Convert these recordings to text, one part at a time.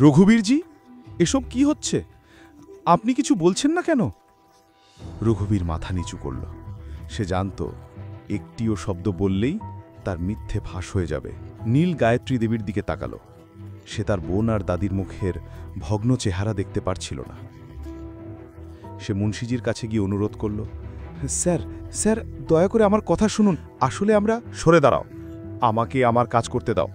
রঘুবীরজি, এসব কি হচ্ছে? আপনি কিছু বলছেন না কেন? রঘুবীর মাথা নিচু করল। সে জানত একটিও শব্দ বললেই তার মিথ্যে ফাঁস হয়ে যাবে। নীল গায়ত্রী দেবীর দিকে তাকালো। সে তার বোন আর দাদির মুখের ভগ্ন চেহারা দেখতে পারছিল না। সে মুন্সিজির কাছে গিয়ে অনুরোধ করল, স্যার স্যার, দয়া করে আমার কথা শুনুন। আসলে আমরা... সরে দাঁড়াও, আমাকে আমার কাজ করতে দাও।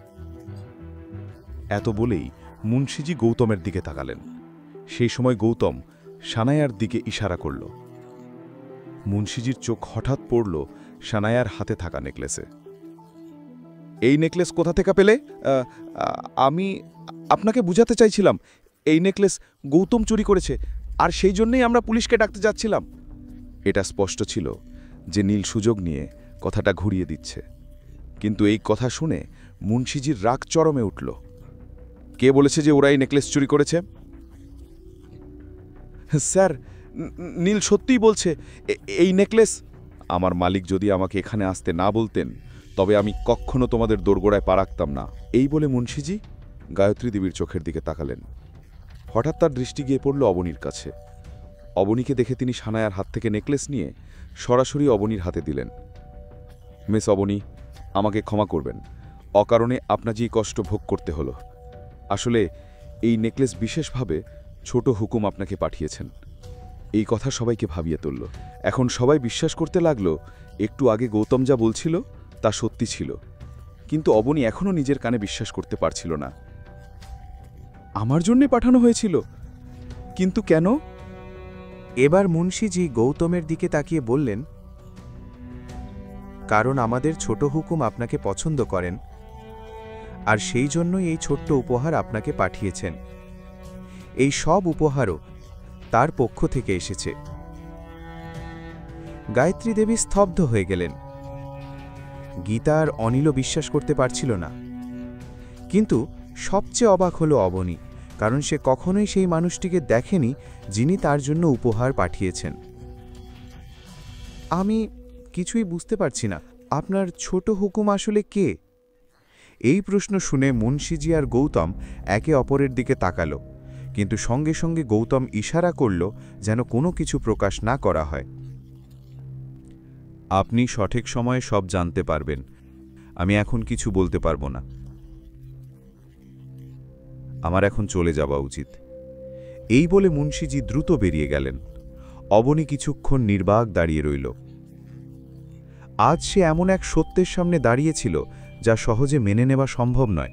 এত বলেই মুন্সিজি গৌতমের দিকে তাকালেন। সেই সময় গৌতম সানায়ার দিকে ইশারা করল। মুন্সিজির চোখ হঠাৎ পড়ল সানায়ার হাতে থাকা নেকলেসে। এই নেকলেস কোথা থেকে পেলে? আমি আপনাকে বুঝাতে চাইছিলাম, এই নেকলেস গৌতম চুরি করেছে, আর সেই জন্যই আমরা পুলিশকে ডাকতে যাচ্ছিলাম। এটা স্পষ্ট ছিল যে নীল সুযোগ নিয়ে কথাটা ঘুরিয়ে দিচ্ছে। কিন্তু এই কথা শুনে মুন্সিজির রাগ চরমে উঠল। কে বলেছে যে ওরা এই নেকলেস চুরি করেছে? স্যার, নীল সত্যিই বলছে এই নেকলেস... আমার মালিক যদি আমাকে এখানে আসতে না বলতেন, তবে আমি কখনো তোমাদের দোরগোড়ায় পা রাখতাম না। এই বলে মুন্সিজি গায়ত্রী দেবীর চোখের দিকে তাকালেন। হঠাৎ তার দৃষ্টি গিয়ে পড়ল অবনীর কাছে। অবনীকে দেখে তিনি সানায়ার হাত থেকে নেকলেস নিয়ে সরাসরি অবনীর হাতে দিলেন। মিস অবনী, আমাকে ক্ষমা করবেন, অকারণে আপনাকে এই কষ্ট ভোগ করতে হলো। আসলে এই নেকলেস বিশেষভাবে ছোট হুকুম আপনাকে পাঠিয়েছেন। এই কথা সবাইকে ভাবিয়ে তুলল। এখন সবাই বিশ্বাস করতে লাগল একটু আগে গৌতম যা বলছিল তা সত্যি ছিল। কিন্তু অবনী এখনও নিজের কানে বিশ্বাস করতে পারছিল না। আমার জন্যে পাঠানো হয়েছিল? কিন্তু কেন? এবার মুন্সিজি গৌতমের দিকে তাকিয়ে বললেন, কারণ আমাদের ছোট হুকুম আপনাকে পছন্দ করেন, আর সেই জন্যই এই ছোট্ট উপহার আপনাকে পাঠিয়েছেন। এই সব উপহারও তার পক্ষ থেকে এসেছে। গায়ত্রী দেবী স্তব্ধ হয়ে গেলেন। গীতা আর অনিলও বিশ্বাস করতে পারছিল না। কিন্তু সবচেয়ে অবাক হলো অবনী, কারণ সে কখনোই সেই মানুষটিকে দেখেনি যিনি তার জন্য উপহার পাঠিয়েছেন। আমি কিছুই বুঝতে পারছি না, আপনার ছোট হুকুম আসলে কে? এই প্রশ্ন শুনে মুন্সিজি আর গৌতম একে অপরের দিকে তাকালো, কিন্তু সঙ্গে সঙ্গে গৌতম ইশারা করল যেন কোনো কিছু প্রকাশ না করা হয়। আপনি সঠিক সময়ে সব জানতে পারবেন, আমি এখন কিছু বলতে পারবো না। আমার এখন চলে যাওয়া উচিত। এই বলে মুন্সিজি দ্রুত বেরিয়ে গেলেন। অবনী কিছুক্ষণ নির্বাক দাঁড়িয়ে রইল। আজ সে এমন এক সত্যের সামনে দাঁড়িয়েছিল যা সহজে মেনে নেওয়া সম্ভব নয়,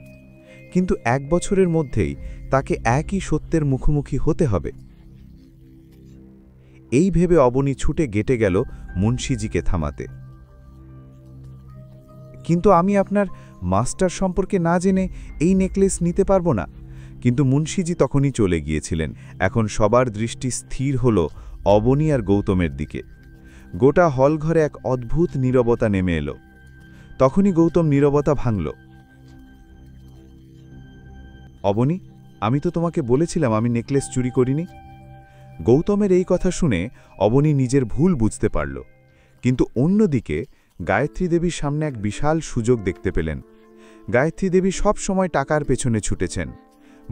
কিন্তু 1 বছরের মধ্যেই তাকে একই সত্যের মুখোমুখি হতে হবে। এই ভেবে অবনী ছুটে গেটে গেল মুন্সিজিকে থামাতে। কিন্তু আমি আপনার মাস্টার সম্পর্কে না জেনে এই নেকলেস নিতে পারবো না। কিন্তু মুন্সিজি তখনই চলে গিয়েছিলেন। এখন সবার দৃষ্টি স্থির হল অবনী আর গৌতমের দিকে। গোটা হলঘরে এক অদ্ভুত নীরবতা নেমে এলো। তখনই গৌতম নীরবতা ভাঙল। অবনী, আমি তো তোমাকে বলেছিলাম আমি নেকলেস চুরি করিনি। গৌতমের এই কথা শুনে অবনী নিজের ভুল বুঝতে পারল। কিন্তু অন্যদিকে গায়ত্রী দেবীর সামনে এক বিশাল সুযোগ দেখতে পেলেন। গায়ত্রী দেবী সব সময় টাকার পেছনে ছুটেছেন।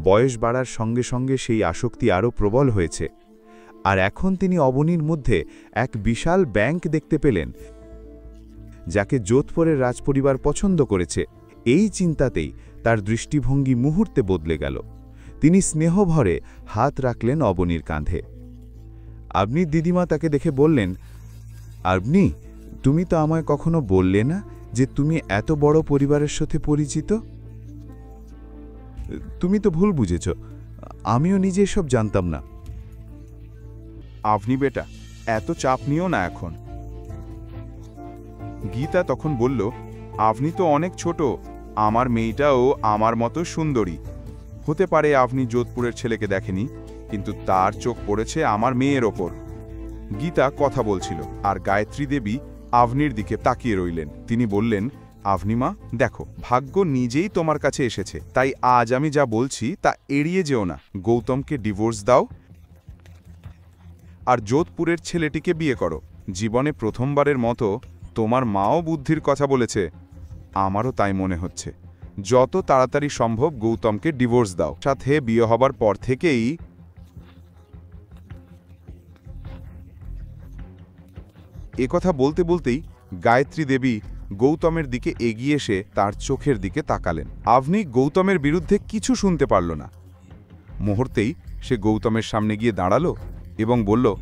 বয়স বাড়ার সঙ্গে সঙ্গে সেই আসক্তি আরও প্রবল হয়েছে। আর এখন তিনি অবনীর মধ্যে এক বিশাল ব্যাংক দেখতে পেলেন, যাকে যোধপুরের রাজপরিবার পছন্দ করেছে। এই চিন্তাতেই তার দৃষ্টিভঙ্গি মুহূর্তে বদলে গেল। তিনি স্নেহভরে হাত রাখলেন অবনীর কাঁধে। আবনির দিদিমা তাকে দেখে বললেন, আবনি, তুমি তো আমায় কখনো বললে না যে তুমি এত বড় পরিবারের সাথে পরিচিত। তুমি তো ভুল বুঝেছ, আমিও নিজে সব জানতাম না। আপনি বেটা, এত চাপ নিও না এখন। গীতা তখন বলল, আপনি তো অনেক ছোট, আমার মেয়েটাও আমার মতো সুন্দরী। হতে পারে আপনি যোধপুরের ছেলেকে দেখেনি, কিন্তু তার চোখ পড়েছে আমার মেয়ের ওপর। গীতা কথা বলছিল, আর গায়ত্রী দেবী আভনির দিকে তাকিয়ে রইলেন। তিনি বললেন, আভনিমা, দেখো, ভাগ্য নিজেই তোমার কাছে এসেছে, তাই আজ আমি যা বলছি তা এড়িয়ে যেও না। গৌতমকে ডিভোর্স দাও আর যোধপুরের ছেলেটিকে বিয়ে করো। জীবনে প্রথমবারের মতো তোমার মাও বুদ্ধির কথা বলেছে, আমারও তাই মনে হচ্ছে। যত তাড়াতাড়ি সম্ভব গৌতমকে ডিভোর্স দাও। সাথে বিয়ে হবার পর থেকেই একথা বলতে বলতেই গায়ত্রী দেবী গৌতমের দিকে এগিয়ে এসে তার চোখের দিকে তাকালেন। আভনি গৌতমের বিরুদ্ধে কিছু শুনতে পারল না। মুহূর্তেই সে গৌতমের সামনে গিয়ে দাঁড়ালো এবং বলল,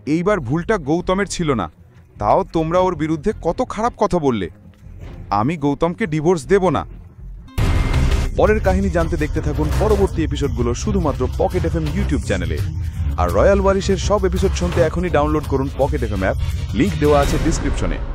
এইবার ভুলটা গৌতমের ছিল না, তাও তোমরা ওর বিরুদ্ধে কত খারাপ কথা বললে। আমি গৌতমকে ডিভোর্স দেব না। পরের কাহিনী জানতে দেখতে থাকুন পরবর্তী এপিসোডগুলো শুধুমাত্র পকেট এফএম ইউটিউব চ্যানেলে। আর রয়্যাল ওয়ারিশের সব এপিসোড শুনতে এখনই ডাউনলোড করুন পকেট এফএম অ্যাপ, লিংক দেওয়া আছে ডিসক্রিপশনে।